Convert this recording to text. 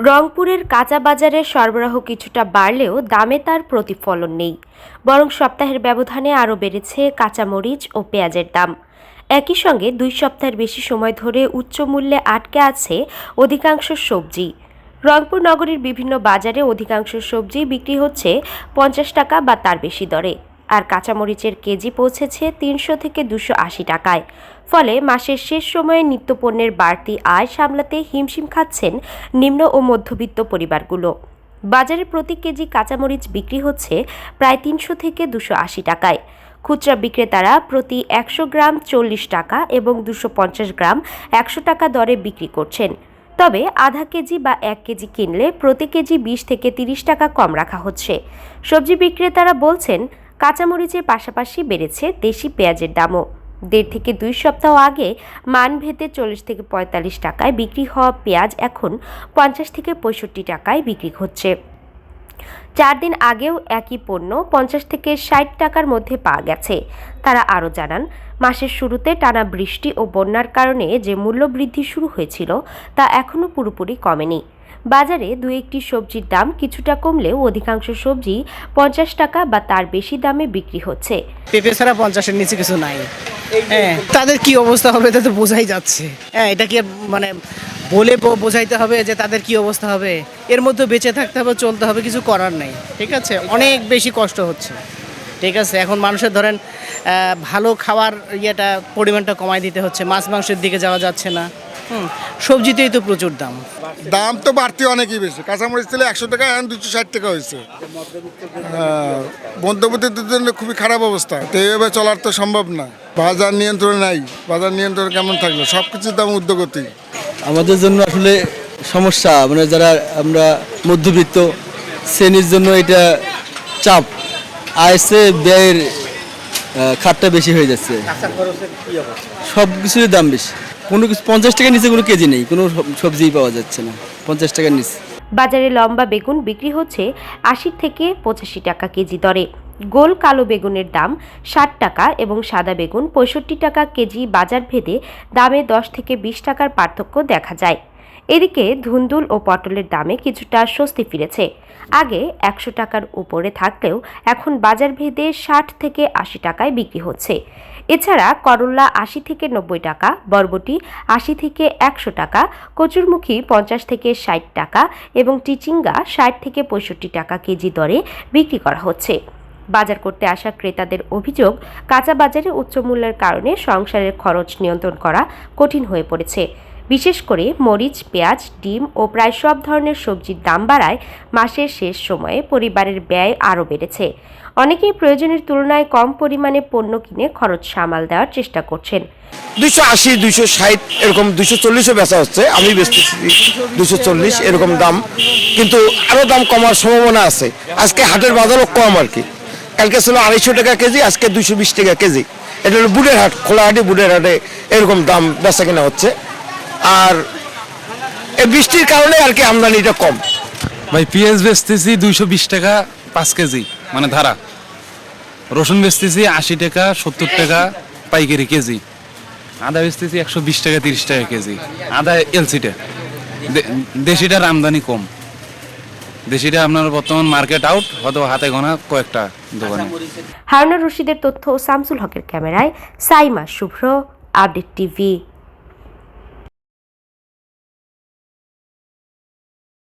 রংপুরের কাঁচা বাজারে সরবরাহ কিছুটা বাড়লেও দামে তার প্রতিফলন নেই, বরং সপ্তাহের ব্যবধানে আরও বেড়েছে কাঁচামরিচ ও পেঁয়াজের দাম। একই সঙ্গে 2 সপ্তাহের বেশি সময় ধরে উচ্চ মূল্যে আটকে আছে অধিকাংশ সবজি। রংপুর নগরীর বিভিন্ন বাজারে অধিকাংশ সবজি বিক্রি হচ্ছে 50 টাকা বা তার বেশি দরে, আর কাঁচামরিচের কেজি পৌঁছেছে 300 থেকে 280 টাকায়। ফলে মাসের শেষ সময়ে নিত্যপণ্যের বাড়তি আয় সামলাতে হিমশিম খাচ্ছেন নিম্ন ও মধ্যবিত্ত পরিবারগুলো। বাজারে প্রতি কেজি কাঁচামরিচ বিক্রি হচ্ছে প্রায় 300 থেকে 280 টাকায়। খুচরা বিক্রেতারা প্রতি 100 গ্রাম 40 টাকা এবং 250 গ্রাম 100 টাকা দরে বিক্রি করছেন। তবে আধা কেজি বা 1 কেজি কিনলে প্রতি কেজি 20 থেকে 30 টাকা কম রাখা হচ্ছে। সবজি বিক্রেতারা বলছেন, কাঁচামরিচের পাশাপাশি বেড়েছে দেশি পেঁয়াজের দামও। 1.5 থেকে 2 সপ্তাহ আগে মানভেদে 40 থেকে 45 টাকায় বিক্রি হওয়া পেঁয়াজ এখন 50 থেকে 65 টাকায় বিক্রি হচ্ছে। 4 দিন আগেও একই পণ্য 50 থেকে 60 টাকার মধ্যে পাওয়া গেছে। তারা আরও জানান, মাসের শুরুতে টানা বৃষ্টি ও বন্যার কারণে যে মূল্য বৃদ্ধি শুরু হয়েছিল তা এখনও পুরোপুরি কমেনি। বাজারে 2-1টি সবজির দাম কিছুটা কমলেও অধিকাংশ সবজি 50 টাকা বা তার বেশি দামে বিক্রি হচ্ছে। পেঁপে ছাড়া 50-এর নিচে কিছু নাই। তাদের কি অবস্থা হবে তা তো বোঝাই যাচ্ছে। এটা কি মানে বলে বোঝাইতে হবে যে তাদের কি অবস্থা হবে? এর মধ্যে বেঁচে থাকতে হবে, চলতে হবে, কিছু করার নেই। ঠিক আছে, অনেক বেশি কষ্ট হচ্ছে। ঠিক আছে, এখন মানুষের ধরেন ভালো খাওয়ার পরিমাণটা কমাই দিতে হচ্ছে, মাছ মাংসের দিকে যাওয়া যাচ্ছে না। সবজিতেই তো প্রচুর দাম। দাম তো বাড়তি অনেকই বেশি। কাঁচামরিচ তেলে 100 টাকা, এখন 260 টাকা হয়েছে। মধ্যবিত্তদের জন্য খুবই খারাপ অবস্থা। তো এইভাবে চলার তো সম্ভব না। বাজার নিয়ন্ত্রণ নাই। বাজার নিয়ন্ত্রণ কেমন থাকলো? সব কিছুর দাম ঊর্ধ্বগতি। আমাদের জন্য আসলে সমস্যা, মানে যারা আমরা মধ্যবিত্ত শ্রেণীর জন্য এটা চাপ। আয়সে ব্যয়ের খাতটা বেশি হয়ে যাচ্ছে, সব কিছুর দাম বেশি। কোনো কিছু 50 টাকার নিচে কোনো কেজি নেই, কোনো সবজিই পাওয়া যাচ্ছে না 50 টাকার নিচে। বাজারে লম্বা বেগুন বিক্রি হচ্ছে 80 থেকে 85 টাকা কেজি দরে। গোল কালো বেগুনের দাম 60 টাকা এবং সাদা বেগুন 65 টাকা কেজি। বাজার ভেদে দামে 10 থেকে 20 টাকার পার্থক্য দেখা যায়। এদিকে ধুন্দুল ও পটলের দামে কিছুটা স্বস্তি ফিরেছে। আগে 100 টাকার উপরে থাকলেও এখন বাজার ভেদে 60 থেকে 80 টাকায় বিক্রি হচ্ছে। এছাড়া করল্লা 80 থেকে 90 টাকা, বরবটি 80 থেকে 100 টাকা, কচুরমুখী 50 থেকে 60 টাকা এবং চিচিঙ্গা 60 থেকে 65 টাকা কেজি দরে বিক্রি করা হচ্ছে। বাজার করতে আসা ক্রেতাদের অভিযোগ, কাঁচা বাজারে উচ্চ মূল্যের কারণে সংসারের খরচ নিয়ন্ত্রণ করা কঠিন হয়ে পড়েছে। বিশেষ করে মরিচ, পেঁয়াজ, ডিম ও প্রায় সব ধরনের সবজির দাম বাড়ায় মাসের শেষ সময়ে পরিবারের ব্যয় আরও বেড়েছে। অনেকেই প্রয়োজনের তুলনায় কম পরিমাণে পণ্য কিনে খরচ সামাল দেওয়ার চেষ্টা করছেন। 280, 260 এরকম 240ও বেচা হচ্ছে। আমি বেচতেছি 240 এরকম দাম, কিন্তু আরও দাম কমার সম্ভাবনা আছে। আজকে হাটের বাজারও কম আর কি। কালকে ছিল 250 টাকা কেজি, আজকে 220 টাকা কেজি। এটা হলো বুড়ের হাট, খোলা হাটে বুড়ের হাটে এরকম দাম বেচা কেনা হচ্ছে। আর এই বৃষ্টির কারণে আর কি আমদানিটা কম। ভাই পেঁয়াজ বেচতেছি 220 টাকা 5 কেজি মানে ধারা। রসুন বেচতেছি 80 টাকা 70 টাকা পাইকারি কেজি। আদা বেচতেছি 120 টাকা 30 টাকা কেজি। আদা এলসিটা, দেশিটার আমদানি কম। দেশিটা আপনার বর্তমান মার্কেট আউট, হয়তো হাতে গোনা কয়েকটা দোকানে। হারুনুর রশিদের তথ্য ও শামসুল হকের ক্যামেরায় সাইমা শুভ্র, আপডেট টিভি।